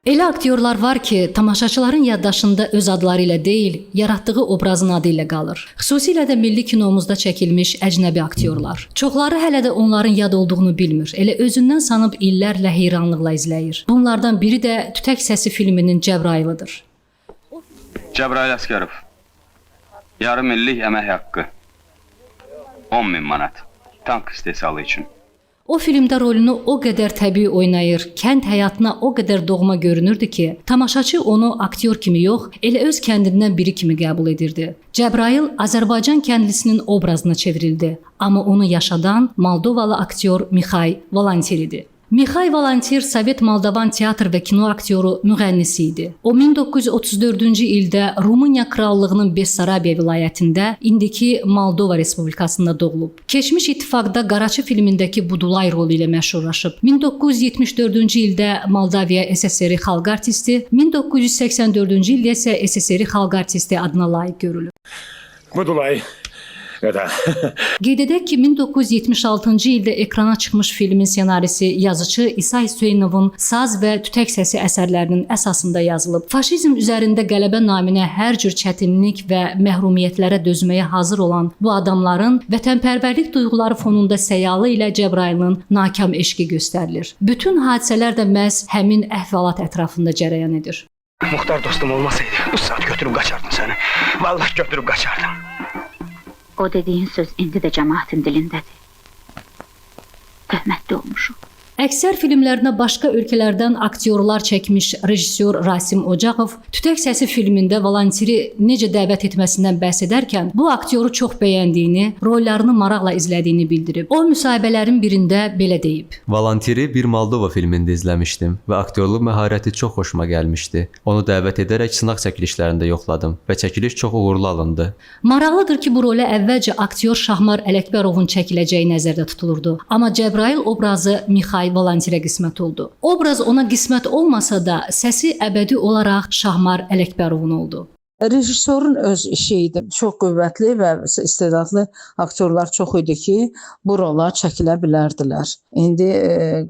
Elə aktyorlar var ki, tamaşaçıların yaddaşında öz adları ilə deyil, yaratdığı obrazın adı ilə qalır. Xüsusilə də milli kinomuzda çəkilmiş əcnəbi aktyorlar. Çoxları hələ də onların yad olduğunu bilmir. Elə özündən sanıb illərlə heyranlıqla izləyir. Bunlardan biri də Tütək Səsi filminin Cəbrayılıdır. Cəbrayıl Əsgərov. Yarım illik əmək haqqı. 10.000 manat. Tank istehsalı üçün. O filmdə rolunu o qədər təbii oynayır, kənd həyatına o qədər doğma görünürdü ki, tamaşaçı onu aktyor kimi yox, elə öz kəndindən biri kimi qəbul edirdi. Cəbrayıl Azərbaycan kəndlisinin obrazına çevrildi, amma onu yaşadan Moldovalı aktyor Mixay Valantir idi. Mixay Valantir Sovet Moldovan teatr və kino aktyoru, müğənnisi idi. O 1934-cü ildə Rumıniya Krallığının Bessarabiya vilayətində, indiki Moldova Respublikasında doğulub. Keçmiş İttifaqda Qaraçı filmindəki Budulay rolu ilə məşhurlaşıb. 1974-cü ildə Moldaviya SSR xalq artisti, 1984-cü ildə isə SSR xalq artisti adına layiq görülüb. Budulay. Qeyd edək ki, 1976-cı ildə ekrana çıxmış filmin ssenarisi yazıcı İsa Hüseynovun Saz və Tütək Səsi əsərlərinin əsasında yazılıb. Faşizm üzərində qələbə naminə hər cür çətinlik və məhrumiyyətlərə dözməyə hazır olan bu adamların vətənpərvərlik duyğuları fonunda səyalı ilə Cəbrayılın nakam eşqi göstərilir. Bütün hadisələr də məhz həmin əhvalat ətrafında cərəyan edir. Muhtar dostum olmasaydı bu saat götürüp kaçardım seni. Vallahi götürüp kaçardım. O dediğin söz indi də cəmaətin dilindədir. Töhmətli olmuşuq. Əksər filmlərinə başqa ölkələrdən aktyorlar çəkmiş rejissor Rasim Ocaqov Tütək Səsi filmində Valantiri necə dəvət etməsindən bəhs edərkən bu aktyoru çox bəyəndiyini, rollarını maraqla izlədiyini bildirib. O müsahibələrin birində belə deyib. Valantiri bir Moldova filmində izləmişdim və aktyorluq məharəti çox xoşuma gəlmişdi. Onu dəvət edərək sınaq çəkilişlərində yoxladım və çəkiliş çox uğurlu alındı. Maraqlıdır ki, bu rolə əvvəlcə aktyor Şahmar Ələkbərovun çəkiləcəyi nəzərdə tutulurdu. Amma Cəbrayıl obrazı Mixay Valantirə qismət oldu. Obraz ona qismət olmasa da, səsi əbədi olaraq Şahmar Ələkbərovun oldu. Rejissorun öz işi idi. Çox qüvvətli və istedadlı aktyorlar çox idi ki, bu rola çəkilə bilərdilər. İndi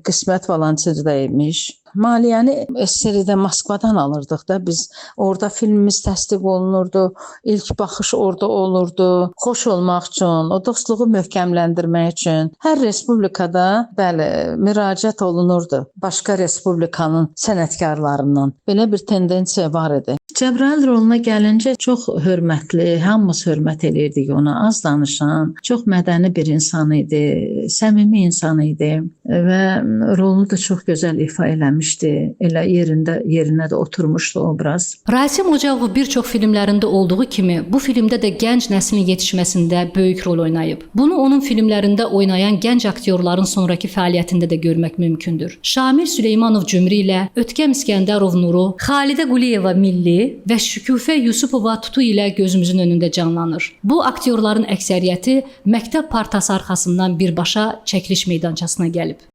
qismət Valantirdə imiş. Maliyyəni SSR-də Moskvadan alırdıq da biz. Orada filmimiz təsdiq olunurdu. İlk baxış orada olurdu. Xoş olmaq üçün, o dostluğu möhkəmləndirmək üçün hər respublikada bəli müraciət olunurdu. Başqa respublikanın sənətkarlarından. Belə bir tendensiya var idi. Cəbrayıl roluna gəlincə çox hörmətli, hamımız hörmət elirdik ona. Az danışan, çox mədəni bir insan idi, səmimi insan idi və rolunu da çox gözəl ifa eləmişdi. Elə yerinə də oturmuşdu obraz. Rasim Ocaqov bir çox filmlərində olduğu kimi bu filmdə də gənc nəslin yetişməsində böyük rol oynayıb. Bunu onun filmlərində oynayan gənc aktyorların sonrakı fəaliyyətində də görmək mümkündür. Şamil Süleymanov Cümri ilə Ötkəm İskəndərov Nuru, Xalidə Quliyeva Milli və Şükufə Yusupova Tutu ilə gözümüzün önündə canlanır. Bu aktyorların əksəriyyəti məktəb partası arxasından birbaşa çəkiliş meydançasına gəlib.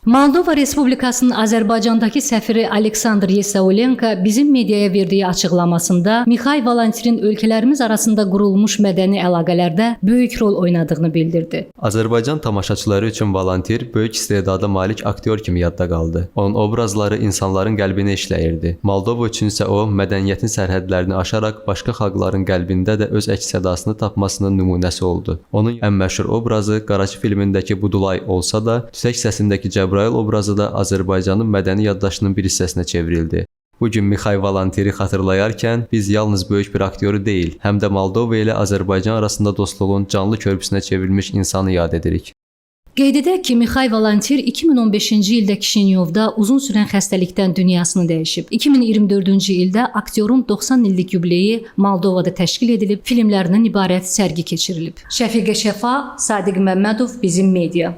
Moldova Respublikasının Azərbaycandakı səfiri Aleksandr Yesaulenko bizim mediaya verdiyi açıqlamasında Mixay Valantirin ölkələrimiz arasında qurulmuş mədəni əlaqələrdə böyük rol oynadığını bildirdi. Azərbaycan tamaşaçıları üçün Valantir böyük istedada malik aktyor kimi yadda qaldı. Onun obrazları insanların qəlbinə işləyirdi. Moldova üçün isə o, mədəniyyətin sərhədlərini aşaraq başqa xalqların qəlbində də öz əks-sədasını tapmasının nümunəsi oldu. Onun ən məşhur obrazı Qaraçı filmindəki Budulay olsa da, Tütək Səsindəki Cəbrayıl obrazı da Azərbaycanın mədəni yaddaşının bir hissəsinə çevrildi. Bugün Mixay Valantiri xatırlayarkən biz yalnız böyük bir aktyoru deyil, həm də Moldova ilə Azərbaycan arasında dostluğun canlı körpüsünə çevrilmiş insanı yad edirik. Qeyd edək ki, Mixay Valantir 2015-ci ildə Kişinyovda uzun sürən xəstəlikdən dünyasını dəyişib. 2024-cü ildə aktyorun 90 illik yubileyi Moldovada təşkil edilib, filmlərindən ibarət sərgi keçirilib. Şəfiqə Şəfa, Sadiq Məmmədov, Bizim Media.